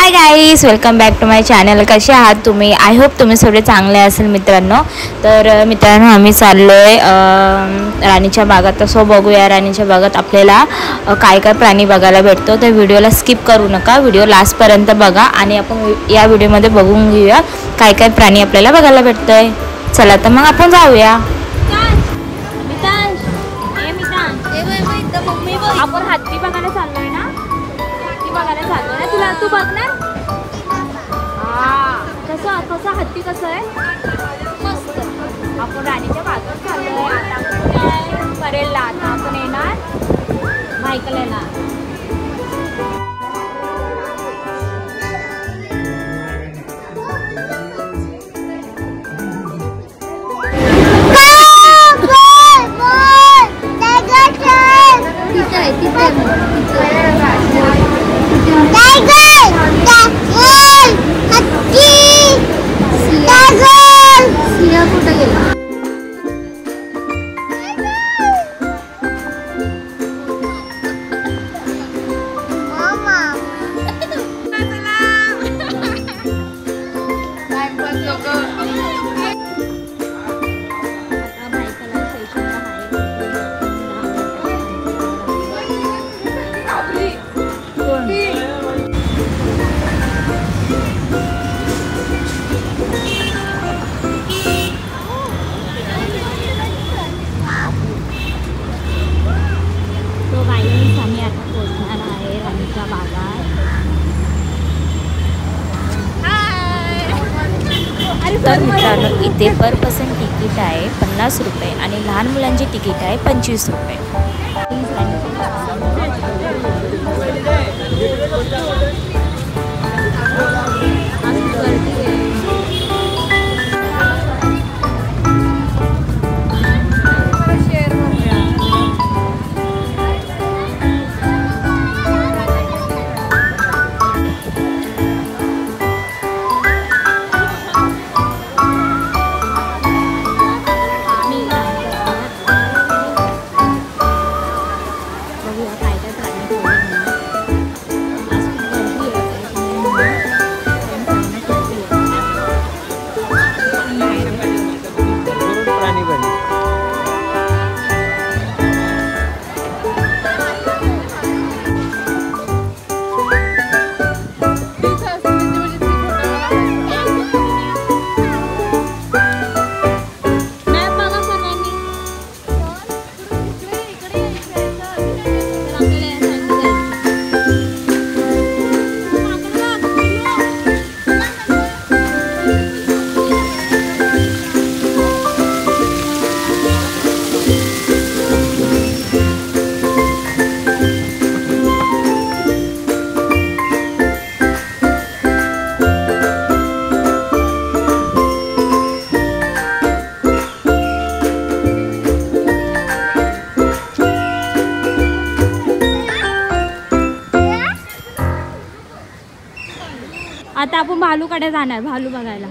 High guys, welcome back to my channel. कसे आहात तुम्ही? आय होप तुम्ही सगळे चांगले असेल मित्रांनो. तर मित्रांनो, आम्ही चाललो आहे राणीच्या बागात. तसं बघूया राणीच्या बागात आपल्याला काय काय प्राणी बघायला भेटतो. तर व्हिडिओला स्किप करू नका, व्हिडिओ लास्टपर्यंत बघा आणि आपण या व्हिडिओमध्ये बघून घेऊया काय काय प्राणी आपल्याला बघायला भेटतो आहे. चला तर मग आपण जाऊया. आपण हत्ती बघायला चाललोय ना, हत्ती बघायला चाललोय ना. तुला तू बघणार? कसं कसं हत्ती कसं आहे? मस्त. आपण राणीच्या बागेत चाललोय. आता आपण करेलला आता आपण येणार बायकला येणार. तर मित्रांनो, इथे पर पर्सन तिकीट आहे 50 रुपये आणि लहान मुलांची तिकीट आहे 25 रुपये. आता आपण भालूकडे जाणार, भालू बघायला.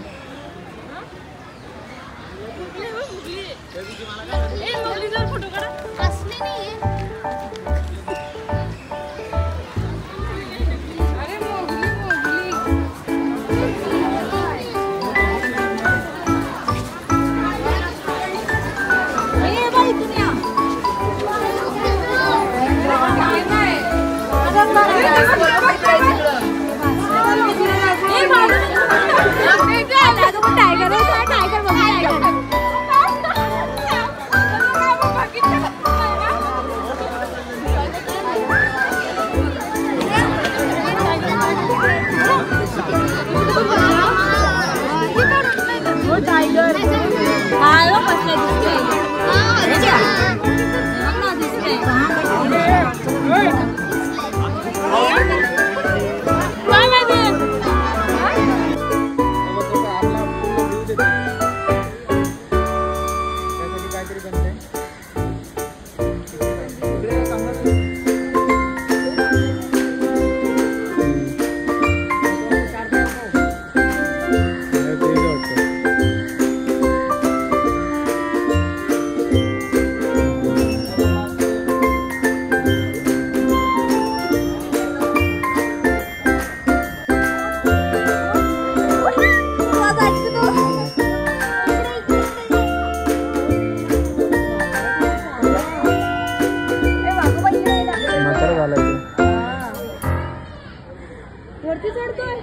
वरती चढतोय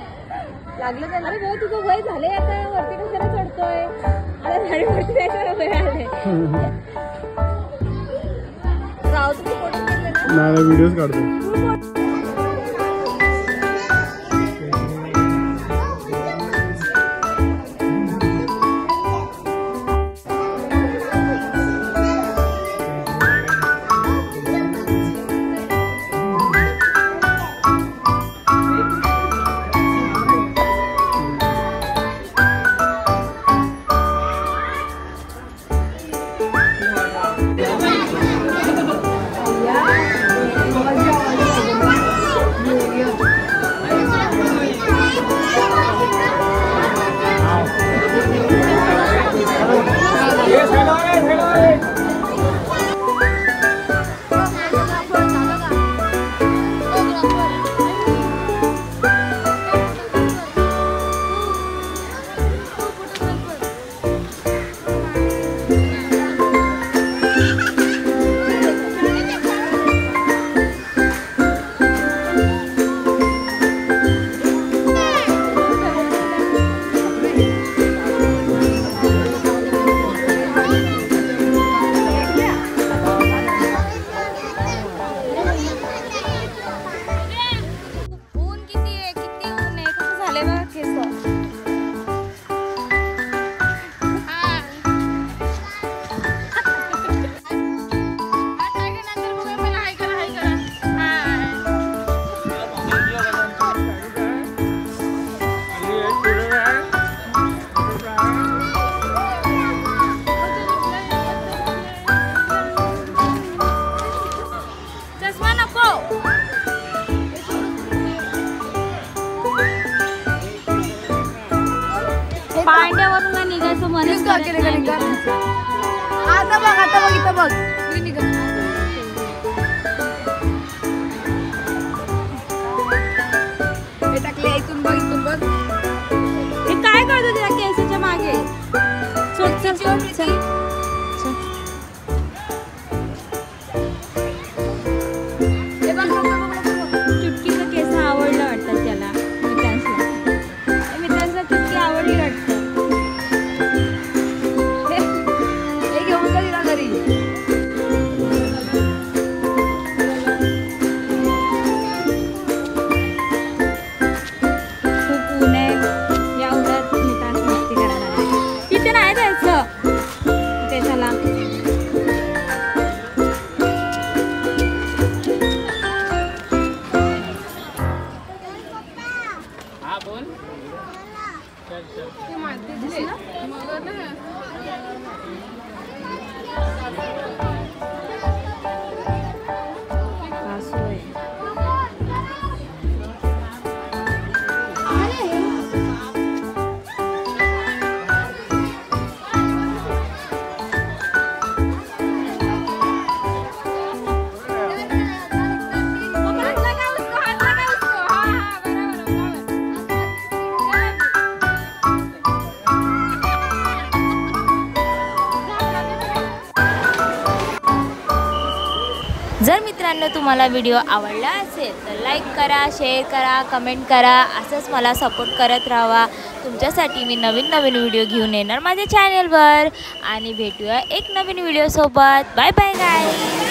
लागलं त्याला. अरे भाऊ तुझं वय झालंय आता, वरती कशाला चढतोय? अरे झाडीवरती जायचं वय आलंय. राव तुम्ही फोटो काढले ना? नाही व्हिडिओज काढतो. पांड्यावरून नाही निघायचं मनेच आता बघ इथं बघ. हे टाकले इथून बघ, इथून बघ. हे काय करतो तुझ्या केसाच्या मागे? चल चल चल चल. हे बघ, बघ, बघ, बघ, बघ. चुटकीचं केस आवडलं वाटतं त्याला. मित्रांना चुटकी आवडली वाटतं. हे घेऊन जा तिला घरी. खूप ऊन आहे या उन्हात मित्रांना मस्ती करायला लागली. तिथे नाही जायचं ते चला. जर मित्रांनो तुम्हाला व्हिडिओ आवडला असेल तर लाईक करा, शेअर करा, कमेंट करा. असंच मला सपोर्ट करत राहा. तुमच्यासाठी मी नवीन व्हिडिओ घेऊन येणार माझ्या चॅनलवर. आणि भेटूया एक नवीन व्हिडिओसोबत. Bye bye guys.